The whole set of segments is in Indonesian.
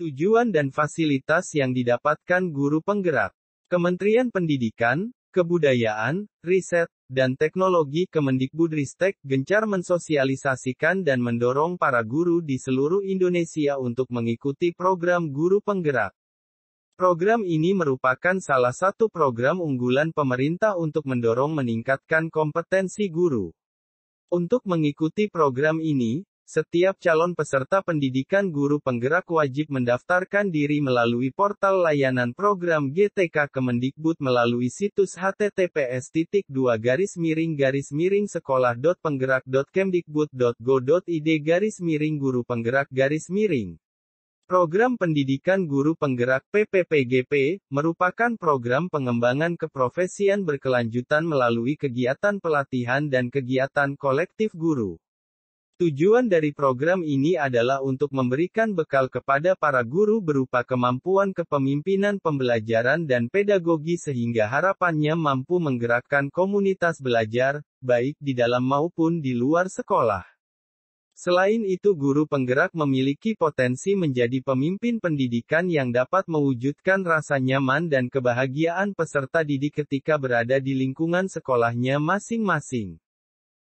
Tujuan dan fasilitas yang didapatkan guru penggerak. Kementerian Pendidikan, Kebudayaan, Riset, dan Teknologi Kemendikbudristek gencar mensosialisasikan dan mendorong para guru di seluruh Indonesia untuk mengikuti program guru penggerak. Program ini merupakan salah satu program unggulan pemerintah untuk mendorong meningkatkan kompetensi guru. Untuk mengikuti program ini, setiap calon peserta pendidikan guru penggerak wajib mendaftarkan diri melalui portal layanan program GTK Kemendikbud melalui situs https://sekolah.penggerak.kemdikbud.go.id/guru penggerak. Program Pendidikan Guru Penggerak PPPGP, merupakan program pengembangan keprofesian berkelanjutan melalui kegiatan pelatihan dan kegiatan kolektif guru. Tujuan dari program ini adalah untuk memberikan bekal kepada para guru berupa kemampuan kepemimpinan pembelajaran dan pedagogi sehingga harapannya mampu menggerakkan komunitas belajar, baik di dalam maupun di luar sekolah. Selain itu, guru penggerak memiliki potensi menjadi pemimpin pendidikan yang dapat mewujudkan rasa nyaman dan kebahagiaan peserta didik ketika berada di lingkungan sekolahnya masing-masing.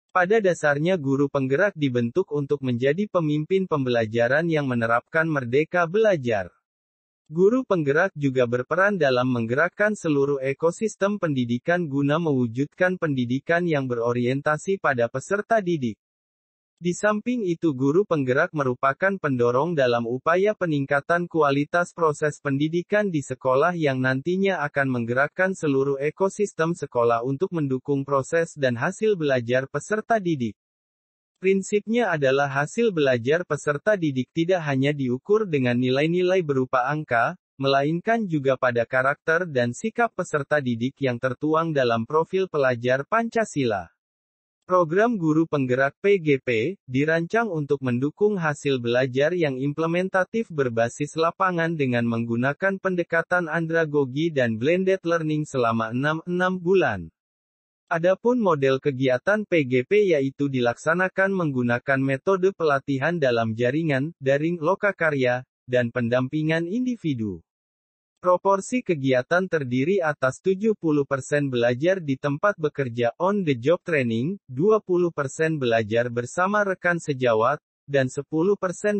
Pada dasarnya guru penggerak dibentuk untuk menjadi pemimpin pembelajaran yang menerapkan merdeka belajar. Guru penggerak juga berperan dalam menggerakkan seluruh ekosistem pendidikan guna mewujudkan pendidikan yang berorientasi pada peserta didik. Di samping itu, guru penggerak merupakan pendorong dalam upaya peningkatan kualitas proses pendidikan di sekolah yang nantinya akan menggerakkan seluruh ekosistem sekolah untuk mendukung proses dan hasil belajar peserta didik. Prinsipnya adalah hasil belajar peserta didik tidak hanya diukur dengan nilai-nilai berupa angka, melainkan juga pada karakter dan sikap peserta didik yang tertuang dalam profil pelajar Pancasila. Program Guru Penggerak PGP, dirancang untuk mendukung hasil belajar yang implementatif berbasis lapangan dengan menggunakan pendekatan andragogi dan blended learning selama 6 bulan. Adapun model kegiatan PGP yaitu dilaksanakan menggunakan metode pelatihan dalam jaringan, daring, lokakarya, dan pendampingan individu. Proporsi kegiatan terdiri atas 70% belajar di tempat bekerja on-the-job training, 20% belajar bersama rekan sejawat, dan 10%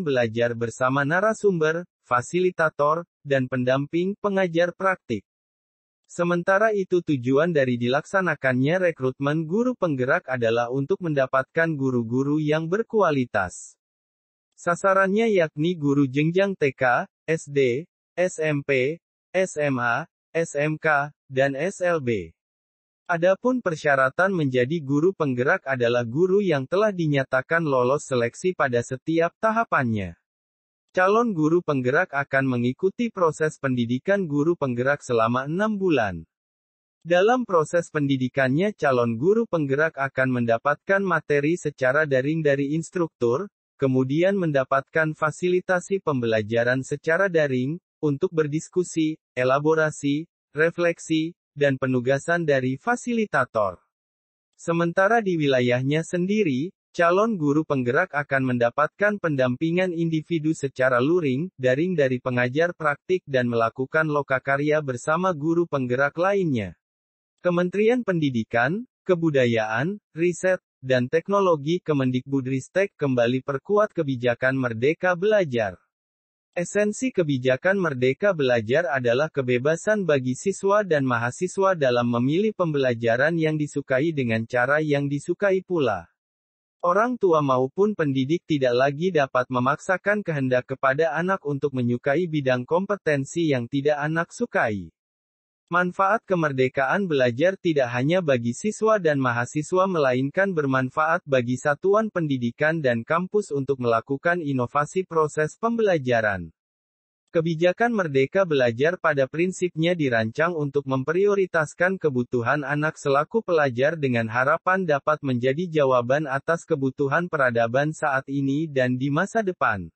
belajar bersama narasumber, fasilitator, dan pendamping pengajar praktik. Sementara itu, tujuan dari dilaksanakannya rekrutmen guru penggerak adalah untuk mendapatkan guru-guru yang berkualitas. Sasarannya yakni guru jenjang TK, SD, SMP, SMA, SMK, dan SLB. Adapun persyaratan menjadi guru penggerak adalah guru yang telah dinyatakan lolos seleksi pada setiap tahapannya. Calon guru penggerak akan mengikuti proses pendidikan guru penggerak selama 6 bulan. Dalam proses pendidikannya, calon guru penggerak akan mendapatkan materi secara daring dari instruktur, kemudian mendapatkan fasilitasi pembelajaran secara daring, untuk berdiskusi, elaborasi, refleksi, dan penugasan dari fasilitator. Sementara di wilayahnya sendiri, calon guru penggerak akan mendapatkan pendampingan individu secara luring, daring dari pengajar praktik dan melakukan lokakarya bersama guru penggerak lainnya. Kementerian Pendidikan, Kebudayaan, Riset, dan Teknologi Kemendikbudristek kembali perkuat kebijakan Merdeka Belajar. Esensi kebijakan Merdeka Belajar adalah kebebasan bagi siswa dan mahasiswa dalam memilih pembelajaran yang disukai dengan cara yang disukai pula. Orang tua maupun pendidik tidak lagi dapat memaksakan kehendak kepada anak untuk menyukai bidang kompetensi yang tidak anak sukai. Manfaat kemerdekaan belajar tidak hanya bagi siswa dan mahasiswa melainkan bermanfaat bagi satuan pendidikan dan kampus untuk melakukan inovasi proses pembelajaran. Kebijakan Merdeka Belajar pada prinsipnya dirancang untuk memprioritaskan kebutuhan anak selaku pelajar dengan harapan dapat menjadi jawaban atas kebutuhan peradaban saat ini dan di masa depan.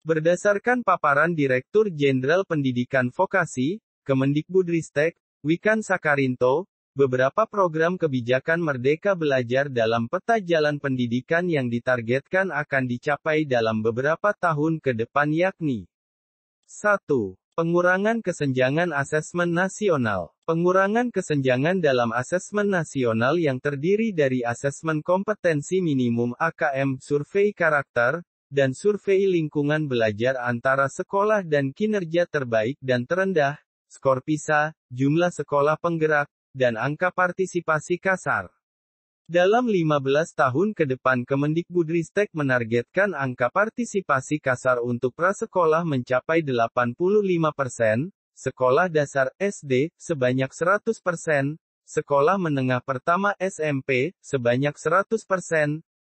Berdasarkan paparan Direktur Jenderal Pendidikan Vokasi, Kemendikbudristek, Wikan Sakarinto, beberapa program kebijakan Merdeka Belajar dalam peta jalan pendidikan yang ditargetkan akan dicapai dalam beberapa tahun ke depan yakni 1. Pengurangan kesenjangan asesmen nasional. Pengurangan kesenjangan dalam asesmen nasional yang terdiri dari asesmen kompetensi minimum AKM, survei karakter, dan survei lingkungan belajar antara sekolah dan kinerja terbaik dan terendah, skor PISA, jumlah sekolah penggerak, dan angka partisipasi kasar. Dalam 15 tahun ke depan Kemendikbudristek menargetkan angka partisipasi kasar untuk prasekolah mencapai 85%, sekolah dasar SD sebanyak 100%, sekolah menengah pertama SMP sebanyak 100%,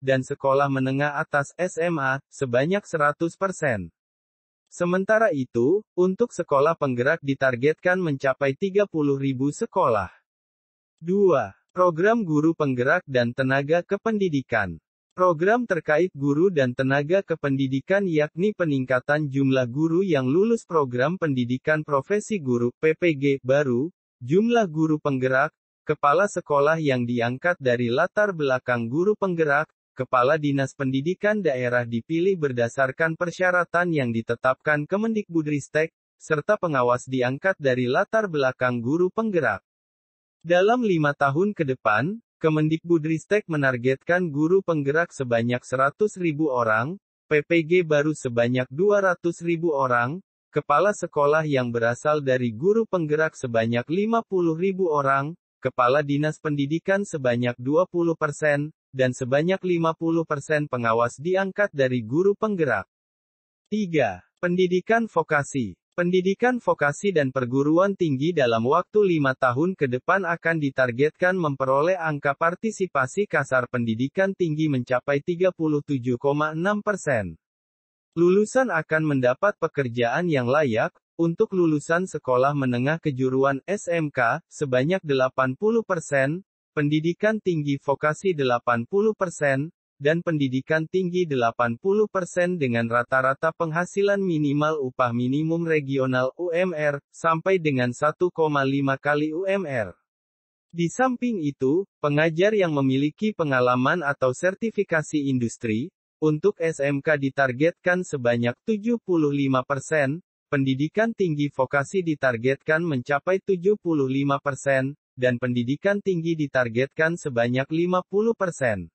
dan sekolah menengah atas SMA sebanyak 100%. Sementara itu, untuk sekolah penggerak ditargetkan mencapai 30.000 sekolah. 2. Program Guru Penggerak dan Tenaga Kependidikan. Program terkait guru dan tenaga kependidikan yakni peningkatan jumlah guru yang lulus program pendidikan profesi guru (PPG) baru, jumlah guru penggerak, kepala sekolah yang diangkat dari latar belakang guru penggerak, kepala dinas pendidikan daerah dipilih berdasarkan persyaratan yang ditetapkan Kemendikbudristek, serta pengawas diangkat dari latar belakang guru penggerak. Dalam 5 tahun ke depan, Kemendikbudristek menargetkan guru penggerak sebanyak 100.000 orang, PPG baru sebanyak 200.000 orang, kepala sekolah yang berasal dari guru penggerak sebanyak 50.000 orang, kepala dinas pendidikan sebanyak 20%, dan sebanyak 50% pengawas diangkat dari guru penggerak. 3. Pendidikan vokasi. Pendidikan vokasi dan perguruan tinggi dalam waktu 5 tahun ke depan akan ditargetkan memperoleh angka partisipasi kasar pendidikan tinggi mencapai 37,6%. Lulusan akan mendapat pekerjaan yang layak. Untuk lulusan sekolah menengah kejuruan SMK, sebanyak 80%, pendidikan tinggi vokasi 80%, dan pendidikan tinggi 80% dengan rata-rata penghasilan minimal upah minimum regional UMR, sampai dengan 1,5 kali UMR. Di samping itu, pengajar yang memiliki pengalaman atau sertifikasi industri, untuk SMK ditargetkan sebanyak 75%, pendidikan tinggi vokasi ditargetkan mencapai 75%, dan pendidikan tinggi ditargetkan sebanyak 50%.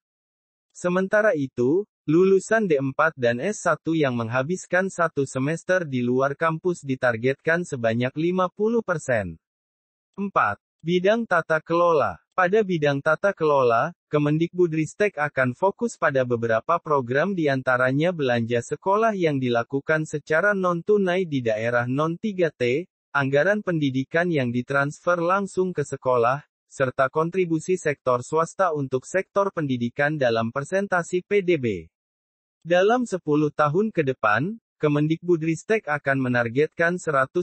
Sementara itu, lulusan D4 dan S1 yang menghabiskan 1 semester di luar kampus ditargetkan sebanyak 50%. 4. Bidang tata kelola. Pada bidang tata kelola, Kemendikbudristek akan fokus pada beberapa program diantaranya belanja sekolah yang dilakukan secara non-tunai di daerah non-3T, anggaran pendidikan yang ditransfer langsung ke sekolah, serta kontribusi sektor swasta untuk sektor pendidikan dalam persentase PDB. Dalam 10 tahun ke depan, Kemendikbudristek akan menargetkan 100%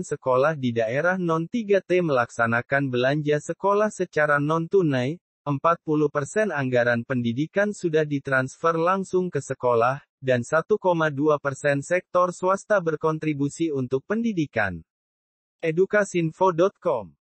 sekolah di daerah non-3T melaksanakan belanja sekolah secara non-tunai, 40% anggaran pendidikan sudah ditransfer langsung ke sekolah, dan 1,2% sektor swasta berkontribusi untuk pendidikan. Edukasinfo.com